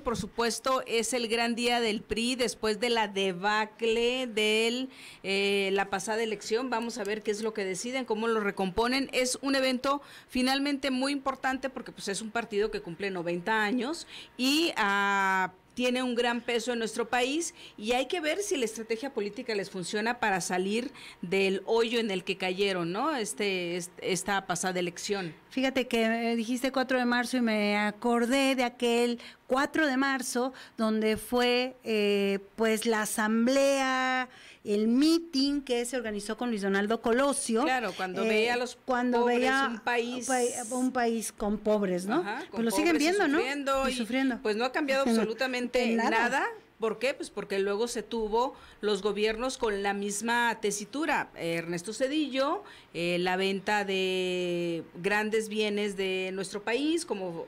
por supuesto, es el gran día del PRI después de la debacle de la pasada elección. Vamos a ver qué es lo que deciden, cómo lo recomponen. Es un evento finalmente muy importante porque pues es un partido que cumple 90 años y tiene un gran peso en nuestro país y hay que ver si la estrategia política les funciona para salir del hoyo en el que cayeron, ¿no? Esta pasada elección. Fíjate que dijiste 4 de marzo y me acordé de aquel 4 de marzo donde fue pues la asamblea, el meeting que se organizó con Luis Donaldo Colosio. Claro, cuando veía a los pobres, un país con pobres, ¿no? Ajá, pues lo siguen viendo, ¿no? Y sufriendo. Pues no ha cambiado absolutamente nada. ¿Por qué? Pues porque luego se tuvo los gobiernos con la misma tesitura. Ernesto Zedillo, la venta de grandes bienes de nuestro país, como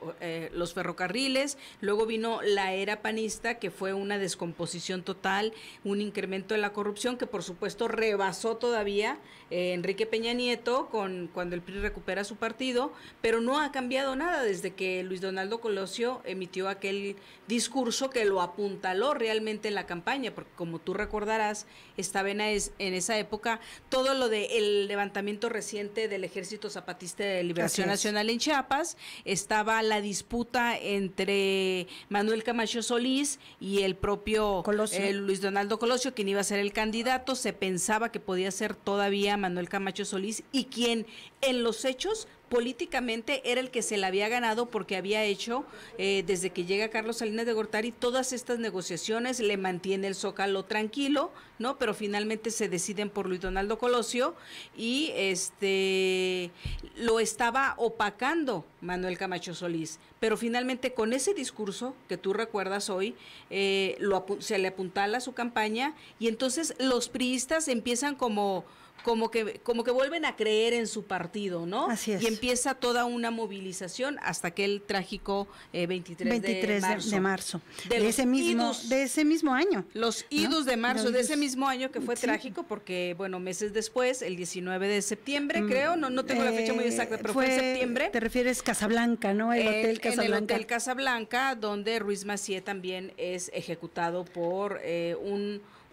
los ferrocarriles. Luego vino la era panista, que fue una descomposición total, un incremento de la corrupción, que por supuesto rebasó todavía Enrique Peña Nieto cuando el PRI recupera su partido, pero no ha cambiado nada desde que Luis Donaldo Colosio emitió aquel discurso que lo apuntaló realmente en la campaña, porque como tú recordarás, estaba en esa época todo lo del levantamiento reciente del Ejército Zapatista de Liberación Nacional en Chiapas, estaba la disputa entre Manuel Camacho Solís y el propio Luis Donaldo Colosio, quien iba a ser el candidato. Se pensaba que podía ser todavía Manuel Camacho Solís, y quien en los hechos políticamente era el que se la había ganado, porque había hecho desde que llega Carlos Salinas de Gortari todas estas negociaciones, le mantiene el Zócalo tranquilo, ¿no? Pero finalmente se deciden por Luis Donaldo Colosio y lo estaba opacando Manuel Camacho Solís, pero finalmente con ese discurso que tú recuerdas hoy, se le apuntala su campaña, y entonces los priistas empiezan como que vuelven a creer en su partido, ¿no? Así es. Y empieza toda una movilización hasta aquel trágico 23 de marzo. De ese mismo año. Los idus de marzo, de ese mismo año, que fue trágico porque, bueno, meses después, el 19 de septiembre, creo, no tengo la fecha muy exacta, pero fue en septiembre. Te refieres Casablanca, ¿no? El Hotel Casablanca. En el Hotel Casablanca, donde Ruiz Massieu también es ejecutado por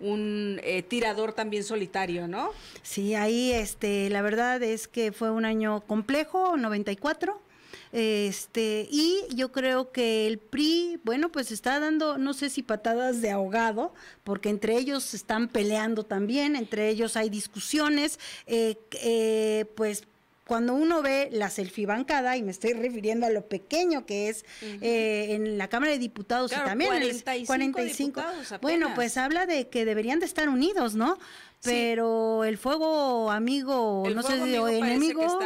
un tirador también solitario, ¿no? Sí, ahí la verdad es que fue un año complejo, 94. Y yo creo que el PRI, bueno, pues está dando, no sé si patadas de ahogado, porque entre ellos se están peleando también, entre ellos hay discusiones, pues cuando uno ve la selfie bancada, y me estoy refiriendo a lo pequeño que es en la Cámara de Diputados, claro, y también 45 bueno, pues habla de que deberían de estar unidos, ¿no? Pero el fuego amigo, no sé si enemigo,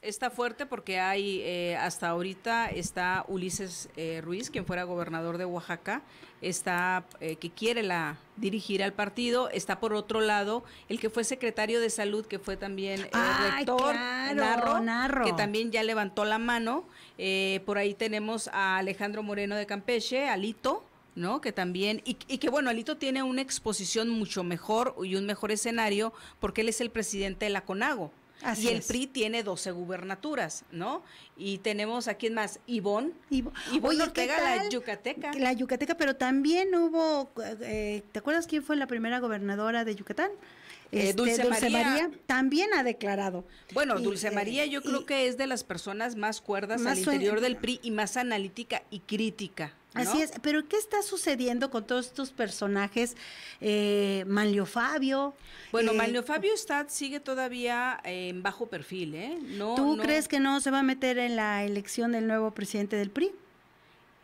está fuerte, porque hay hasta ahorita está Ulises Ruiz, quien fuera gobernador de Oaxaca, está que quiere dirigir al partido. Está por otro lado el que fue secretario de salud, que fue también rector, Narro, que también ya levantó la mano. Por ahí tenemos a Alejandro Moreno de Campeche, Alito, ¿no? Que también, y que bueno, Alito tiene una exposición mucho mejor y un mejor escenario, porque él es el presidente de la CONAGO. Así y el PRI tiene 12 gubernaturas, ¿no? Y tenemos a quién más, Ivonne Ortega, la yucateca. La yucateca, pero también hubo, ¿te acuerdas quién fue la primera gobernadora de Yucatán? Dulce María también ha declarado. Bueno, Dulce María yo creo que es de las personas más cuerdas al interior del PRI y más analítica y crítica, ¿no? Así es, pero ¿qué está sucediendo con todos estos personajes? Manlio Fabio. Bueno, Manlio Fabio sigue todavía en bajo perfil, ¿eh? ¿Tú crees que no se va a meter en la elección del nuevo presidente del PRI?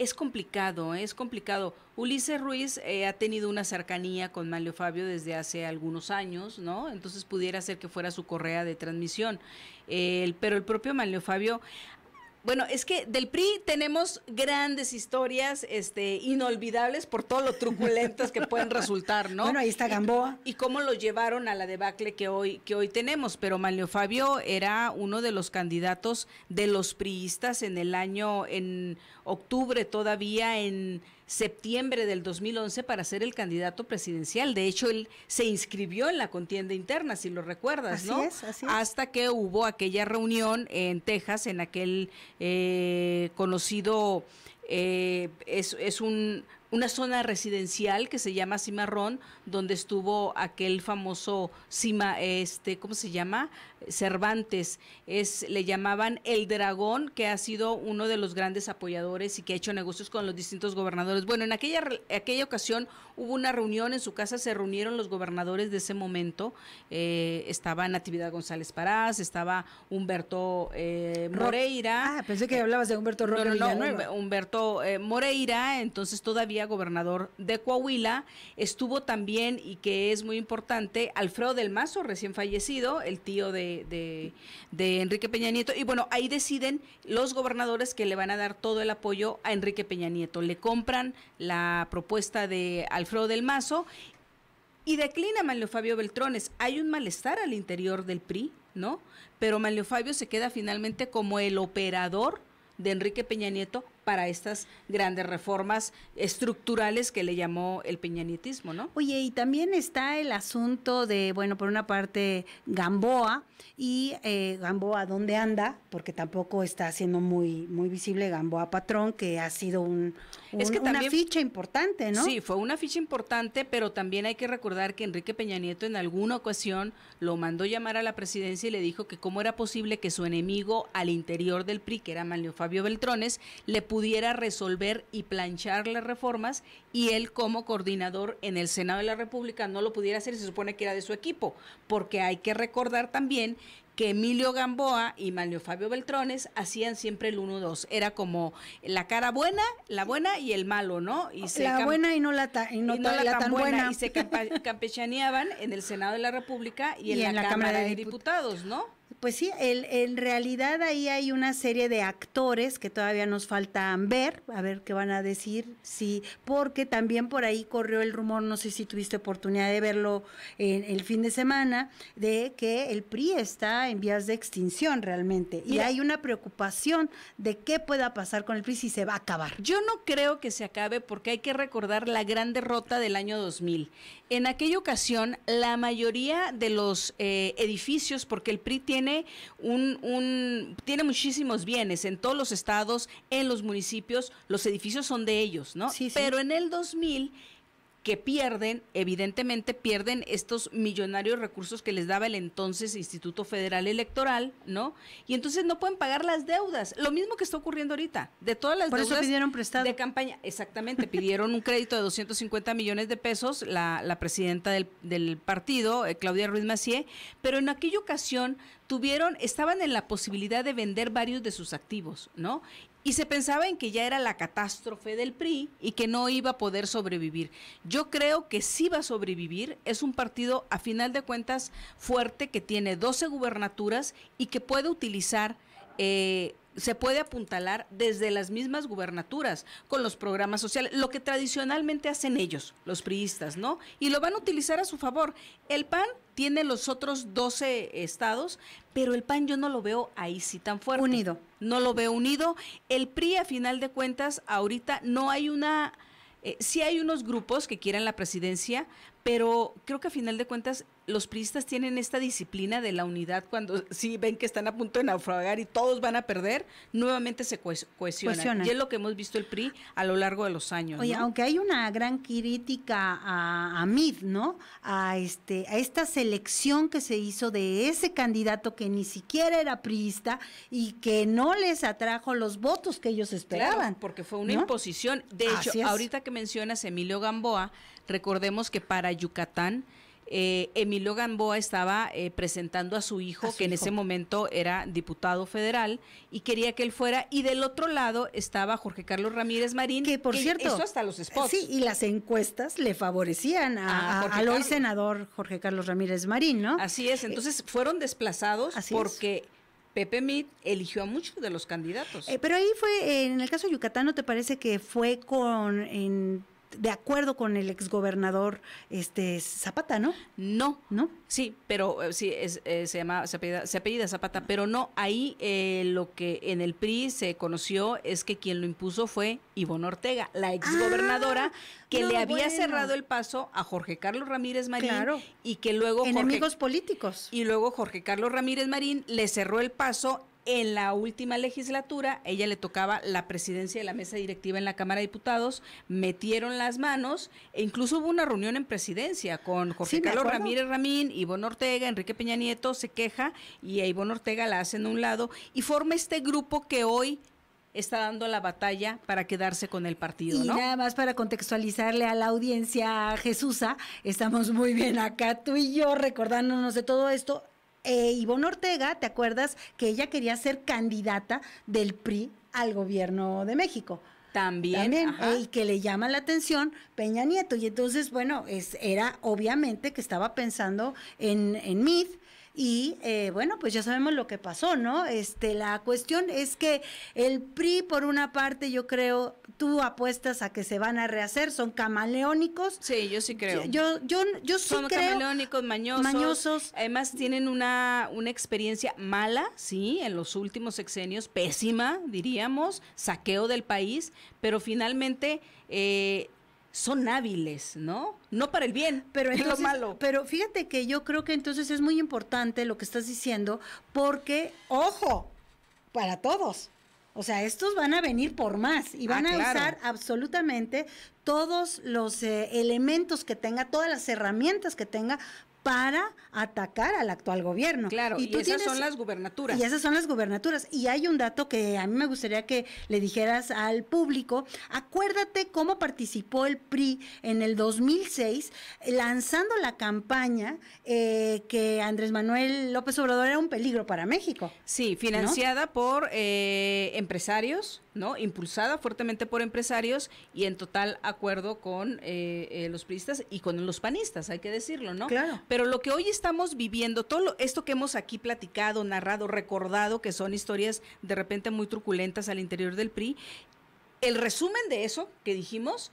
Es complicado, es complicado. Ulises Ruiz ha tenido una cercanía con Manlio Fabio desde hace algunos años, ¿no? Entonces pudiera ser que fuera su correa de transmisión. Pero el propio Manlio Fabio... Bueno, es que del PRI tenemos grandes historias inolvidables por todo lo truculentas que pueden resultar, ¿no? Bueno, ahí está Gamboa. Y cómo lo llevaron a la debacle que hoy tenemos, pero Manlio Fabio era uno de los candidatos de los priistas en octubre, todavía en septiembre del 2011, para ser el candidato presidencial. De hecho, él se inscribió en la contienda interna, si lo recuerdas, ¿no? Así es. Hasta que hubo aquella reunión en Texas, en aquel conocido es una zona residencial que se llama Cimarrón, donde estuvo aquel famoso ¿cómo se llama? Cervantes, le llamaban el Dragón, que ha sido uno de los grandes apoyadores y que ha hecho negocios con los distintos gobernadores. Bueno, en aquella ocasión hubo una reunión, en su casa se reunieron los gobernadores de ese momento, estaba Natividad González Parás, estaba Humberto Moreira. Pensé que hablabas de Humberto Roque Villanueva. No, Humberto Moreira, entonces todavía gobernador de Coahuila, estuvo también, y que es muy importante, Alfredo del Mazo, recién fallecido, el tío de Enrique Peña Nieto, y bueno, ahí deciden los gobernadores que le van a dar todo el apoyo a Enrique Peña Nieto, le compran la propuesta de Alfredo del Mazo y declina Manlio Fabio Beltrones. Hay un malestar al interior del PRI, ¿no? Pero Manlio Fabio se queda finalmente como el operador de Enrique Peña Nieto para estas grandes reformas estructurales que le llamó el peñanietismo, ¿no? Oye, y también está el asunto de, bueno, por una parte Gamboa, y Gamboa dónde anda, porque tampoco está siendo muy visible Gamboa Patrón, que ha sido una ficha importante, ¿no? Sí, fue una ficha importante, pero también hay que recordar que Enrique Peña Nieto en alguna ocasión lo mandó llamar a la presidencia y le dijo que cómo era posible que su enemigo al interior del PRI, que era Manlio Fabio Beltrones, le pudiera resolver y planchar las reformas, y él como coordinador en el Senado de la República no lo pudiera hacer, y se supone que era de su equipo, porque hay que recordar también que Emilio Gamboa y Manlio Fabio Beltrones hacían siempre el 1-2, era como la cara buena, la buena y el malo, ¿no? Y la buena y no la tan buena. Y se campechaneaban en el Senado de la República y en la Cámara de Diputados, ¿no? Pues sí, en realidad ahí hay una serie de actores que todavía nos faltan ver, a ver qué van a decir, sí, porque también por ahí corrió el rumor, no sé si tuviste oportunidad de verlo en el fin de semana, de que el PRI está en vías de extinción realmente, y hay una preocupación de qué pueda pasar con el PRI, si se va a acabar. Yo no creo que se acabe, porque hay que recordar la gran derrota del año 2000. En aquella ocasión, la mayoría de los edificios, porque el PRI tiene tiene muchísimos bienes en todos los estados, en los municipios, los edificios son de ellos, ¿no? Sí. Pero en el 2000 que evidentemente pierden estos millonarios recursos que les daba el entonces Instituto Federal Electoral, ¿no? Y entonces no pueden pagar las deudas, lo mismo que está ocurriendo ahorita, de todas las deudas. Por eso pidieron prestado. De campaña, exactamente, pidieron un crédito de 250 millones de pesos, la presidenta del partido, Claudia Ruiz Massieu, pero en aquella ocasión estaban en la posibilidad de vender varios de sus activos, ¿no? Y se pensaba en que ya era la catástrofe del PRI y que no iba a poder sobrevivir. Yo creo que sí va a sobrevivir. Es un partido, a final de cuentas, fuerte, que tiene 12 gubernaturas y que puede utilizar, se puede apuntalar desde las mismas gubernaturas con los programas sociales, lo que tradicionalmente hacen ellos, los priistas, ¿no? Y lo van a utilizar a su favor. El PAN tiene los otros 12 estados, pero el PAN yo no lo veo ahí sí tan fuerte. Unido. No lo veo unido. El PRI, a final de cuentas, ahorita no hay sí hay unos grupos que quieran la presidencia, pero creo que a final de cuentas los priistas tienen esta disciplina de la unidad. Cuando sí ven que están a punto de naufragar y todos van a perder, nuevamente se cohesionan. Y es lo que hemos visto el PRI a lo largo de los años. Oye, ¿no? aunque hay una gran crítica a MID, ¿no? A esta selección que se hizo de ese candidato que ni siquiera era priista y que no les atrajo los votos que ellos esperaban. Claro, porque fue una imposición. De hecho, ahorita que mencionas Emilio Gamboa, recordemos que para Yucatán, Emilio Gamboa estaba presentando a su hijo, en ese momento era diputado federal, y quería que él fuera, y del otro lado estaba Jorge Carlos Ramírez Marín, que por cierto, hizo hasta los spots. Sí, y las encuestas le favorecían al hoy senador Jorge Carlos Ramírez Marín, ¿no? Así es, entonces fueron desplazados porque Pepe Mit eligió a muchos de los candidatos. Pero ahí fue, en el caso de Yucatán, ¿no te parece que fue de acuerdo con el exgobernador Zapata, ¿no? No. Sí, pero sí se apellida Zapata, pero no, ahí lo que en el PRI se conoció es que quien lo impuso fue Ivonne Ortega, la exgobernadora que le había cerrado el paso a Jorge Carlos Ramírez Marín, y que luego enemigos políticos. Y luego Jorge Carlos Ramírez Marín le cerró el paso en la última legislatura, ella le tocaba la presidencia de la mesa directiva en la Cámara de Diputados, metieron las manos, e incluso hubo una reunión en presidencia con Jorge Carlos Ramírez Ramín, Ivonne Ortega, Enrique Peña Nieto se queja y a Ivonne Ortega la hacen a un lado y forma este grupo que hoy está dando la batalla para quedarse con el partido, ¿no? Y nada más para contextualizarle a la audiencia, Jesusa, estamos muy bien acá, tú y yo, recordándonos de todo esto. Ivonne Ortega, ¿te acuerdas que ella quería ser candidata del PRI al gobierno de México? También y que le llama la atención Peña Nieto. Y entonces, bueno, era obviamente que estaba pensando en Mid. Y bueno, pues ya sabemos lo que pasó, ¿no? La cuestión es que el PRI, por una parte, yo creo, tú apuestas a que se van a rehacer, son camaleónicos. Sí, yo sí creo. Yo sí son creo. Son camaleónicos, mañosos. Además tienen una experiencia mala, sí, en los últimos sexenios, pésima, diríamos, saqueo del país, pero finalmente son hábiles, ¿no? No para el bien, pero entonces, es lo malo. Pero fíjate que yo creo que entonces es muy importante lo que estás diciendo, porque, ojo, para todos. O sea, estos van a venir por más y van a usar absolutamente todos los elementos que tenga, todas las herramientas que tenga para atacar al actual gobierno. Claro, y esas son las gubernaturas. Y esas son las gubernaturas. Y hay un dato que a mí me gustaría que le dijeras al público. Acuérdate cómo participó el PRI en el 2006, lanzando la campaña que Andrés Manuel López Obrador era un peligro para México. Sí, financiada, ¿no?, por empresarios, ¿no? Impulsada fuertemente por empresarios y en total acuerdo con los priistas y con los panistas, hay que decirlo, ¿no? Claro. Pero lo que hoy estamos viviendo, esto que hemos aquí platicado, narrado, recordado, que son historias de repente muy truculentas al interior del PRI, el resumen de eso que dijimos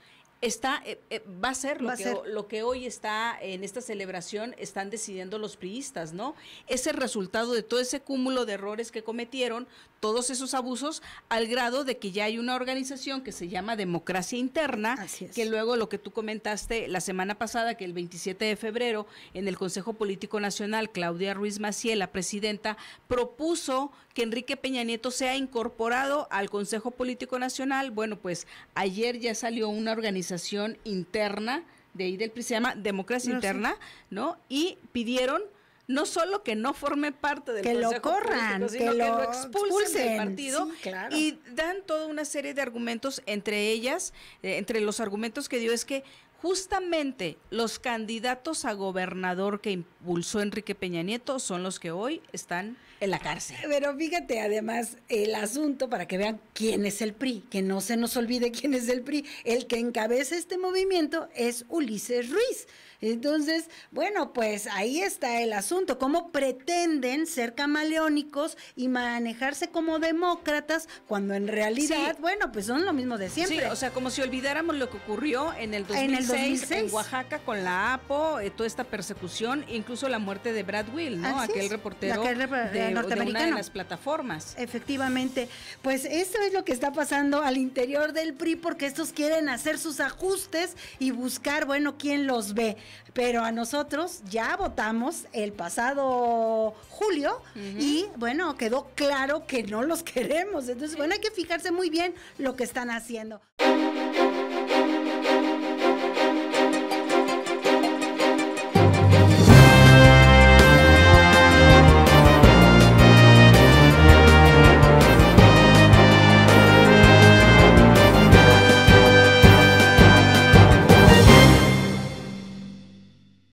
va a ser lo que hoy está en esta celebración, están decidiendo los priistas, ¿no? Es el resultado de todo ese cúmulo de errores que cometieron, todos esos abusos, al grado de que ya hay una organización que se llama Democracia Interna, que luego lo que tú comentaste la semana pasada, que el 27 de febrero en el Consejo Político Nacional, Claudia Ruiz Massieu, la presidenta, propuso que Enrique Peña Nieto sea incorporado al Consejo Político Nacional. Bueno, pues ayer ya salió una organización interna de ahí del PRI, se llama Democracia Interna, ¿no? Y pidieron no solo que no forme parte del Consejo Político, sino que lo expulsen del partido, sí, claro. Y dan toda una serie de argumentos, entre ellas, entre los argumentos que dio es que justamente los candidatos a gobernador que impulsó Enrique Peña Nieto son los que hoy están en la cárcel. Pero fíjate, además, el asunto, para que vean quién es el PRI, que no se nos olvide quién es el PRI, el que encabeza este movimiento es Ulises Ruiz. Entonces, bueno, pues ahí está el asunto, cómo pretenden ser camaleónicos y manejarse como demócratas, cuando en realidad, bueno, pues son lo mismo de siempre. Sí, o sea, como si olvidáramos lo que ocurrió en el 2006 en Oaxaca con la APO, toda esta persecución, incluso la muerte de Brad Will, ¿no? Aquel reportero de una de las plataformas. Efectivamente, pues esto es lo que está pasando al interior del PRI, porque estos quieren hacer sus ajustes y buscar, bueno, quién los ve. Pero a nosotros ya votamos el pasado julio y, bueno, quedó claro que no los queremos. Entonces, bueno, hay que fijarse muy bien lo que están haciendo.